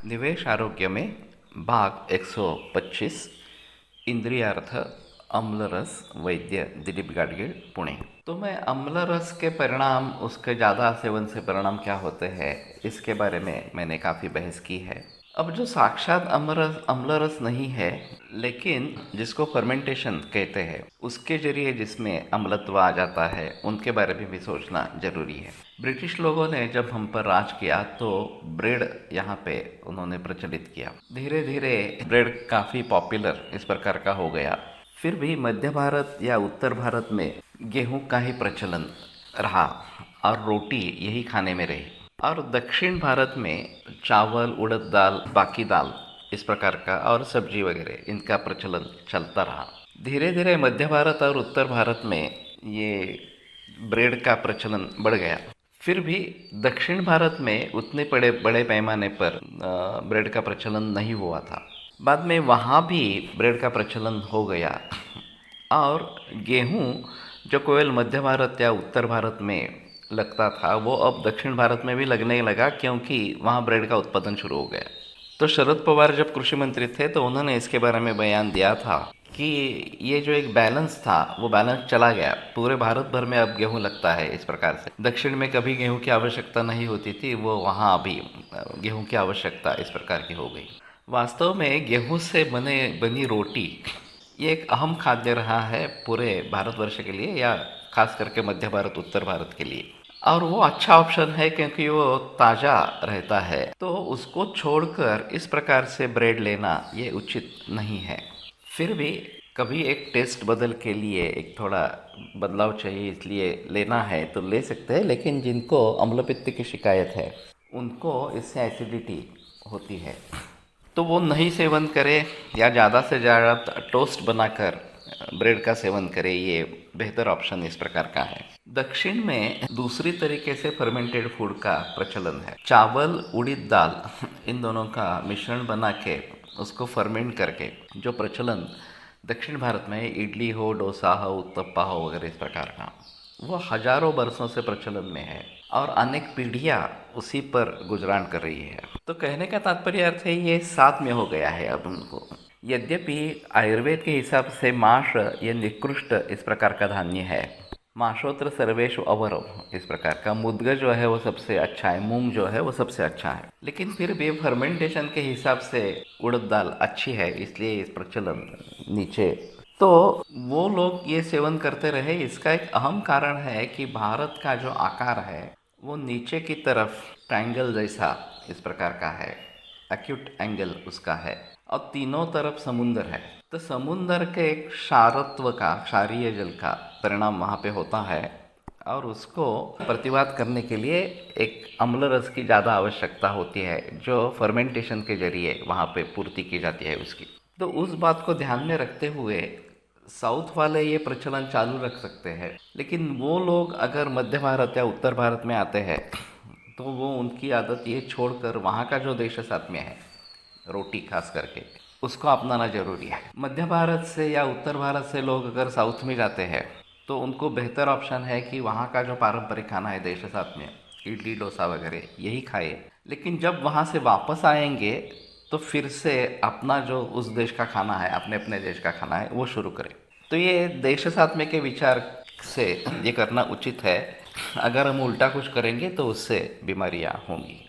निवेश आरोग्य में भाग 125 इंद्रियार्थ अम्लरस वैद्य दिलीप गाडगीळ पुणे। तो मैं अम्लरस के परिणाम, उसके ज़्यादा सेवन से परिणाम क्या होते हैं, इसके बारे में मैंने काफ़ी बहस की है। अब जो साक्षात अम्लरस नहीं है, लेकिन जिसको फर्मेंटेशन कहते हैं, उसके जरिए जिसमें अम्लत्व आ जाता है, उनके बारे में भी सोचना जरूरी है। ब्रिटिश लोगों ने जब हम पर राज किया तो ब्रेड यहाँ पे उन्होंने प्रचलित किया। धीरे धीरे ब्रेड काफ़ी पॉपुलर इस प्रकार का हो गया। फिर भी मध्य भारत या उत्तर भारत में गेहूं का ही प्रचलन रहा और रोटी यही खाने में रही। और दक्षिण भारत में चावल, उड़द दाल, बाकी दाल इस प्रकार का और सब्जी वगैरह इनका प्रचलन चलता रहा। धीरे धीरे मध्य भारत और उत्तर भारत में ये ब्रेड का प्रचलन बढ़ गया। फिर भी दक्षिण भारत में उतने बड़े पैमाने पर ब्रेड का प्रचलन नहीं हुआ था। बाद में वहाँ भी ब्रेड का प्रचलन हो गया और गेहूँ जो केवल मध्य भारत या उत्तर भारत में लगता था, वो अब दक्षिण भारत में भी लगने लगा, क्योंकि वहाँ ब्रेड का उत्पादन शुरू हो गया। तो शरद पवार जब कृषि मंत्री थे तो उन्होंने इसके बारे में बयान दिया था कि ये जो एक बैलेंस था वो बैलेंस चला गया। पूरे भारत भर में अब गेहूं लगता है इस प्रकार से। दक्षिण में कभी गेहूं की आवश्यकता नहीं होती थी, वो वहाँ अभी गेहूं की आवश्यकता इस प्रकार की हो गई। वास्तव में गेहूं से बनी रोटी ये एक अहम खाद्य रहा है पूरे भारतवर्ष के लिए, या खास करके मध्य भारत उत्तर भारत के लिए। और वो अच्छा ऑप्शन है क्योंकि वो ताज़ा रहता है। तो उसको छोड़कर इस प्रकार से ब्रेड लेना ये उचित नहीं है। फिर भी कभी एक टेस्ट बदल के लिए एक थोड़ा बदलाव चाहिए, इसलिए लेना है तो ले सकते हैं। लेकिन जिनको अम्लपित्त की शिकायत है उनको इससे एसिडिटी होती है, तो वो नहीं सेवन करें या ज़्यादा से ज़्यादा टोस्ट बनाकर ब्रेड का सेवन करें, ये बेहतर ऑप्शन इस प्रकार का है। दक्षिण में दूसरी तरीके से फर्मेंटेड फूड का प्रचलन है। चावल, उड़द दाल इन दोनों का मिश्रण बना के उसको फर्मेंट करके जो प्रचलन दक्षिण भारत में इडली हो, डोसा हो, उत्तप्पा हो वगैरह इस प्रकार का, वो हजारों वर्षों से प्रचलन में है और अनेक पीढ़ियाँ उसी पर गुजरान कर रही है। तो कहने का तात्पर्य अर्थ है ये साथ में हो गया है अब उनको। यद्यपि आयुर्वेद के हिसाब से माश ये निकृष्ट इस प्रकार का धान्य है। माशोत्र सर्वेशु अवरव इस प्रकार का। मुद्ग जो है वो सबसे अच्छा है, मूंग जो है वो सबसे अच्छा है। लेकिन फिर भी फर्मेंटेशन के हिसाब से उड़द दाल अच्छी है, इसलिए इस प्रचलन नीचे। तो वो लोग ये सेवन करते रहे। इसका एक अहम कारण है कि भारत का जो आकार है वो नीचे की तरफ ट्रायंगल जैसा इस प्रकार का है, एक्यूट एंगल उसका है, और तीनों तरफ समुंदर है। तो समुंदर के एक क्षारत्व का, क्षारीय जल का परिणाम वहाँ पे होता है और उसको प्रतिवाद करने के लिए एक अम्ल रस की ज़्यादा आवश्यकता होती है, जो फर्मेंटेशन के जरिए वहाँ पे पूर्ति की जाती है उसकी। तो उस बात को ध्यान में रखते हुए साउथ वाले ये प्रचलन चालू रख सकते हैं। लेकिन वो लोग अगर मध्य भारत या उत्तर भारत में आते हैं तो वो उनकी आदत ये छोड़कर वहाँ का जो देश साथ में है, रोटी खास करके, उसको अपनाना जरूरी है। मध्य भारत से या उत्तर भारत से लोग अगर साउथ में जाते हैं तो उनको बेहतर ऑप्शन है कि वहाँ का जो पारंपरिक खाना है देश साथ में, इडली डोसा वगैरह यही खाए। लेकिन जब वहाँ से वापस आएंगे तो फिर से अपना जो उस देश का खाना है, अपने अपने देश का खाना है, वो शुरू करें। तो ये देश साथ में के विचार से ये करना उचित है। अगर हम उल्टा कुछ करेंगे तो उससे बीमारियाँ होंगी।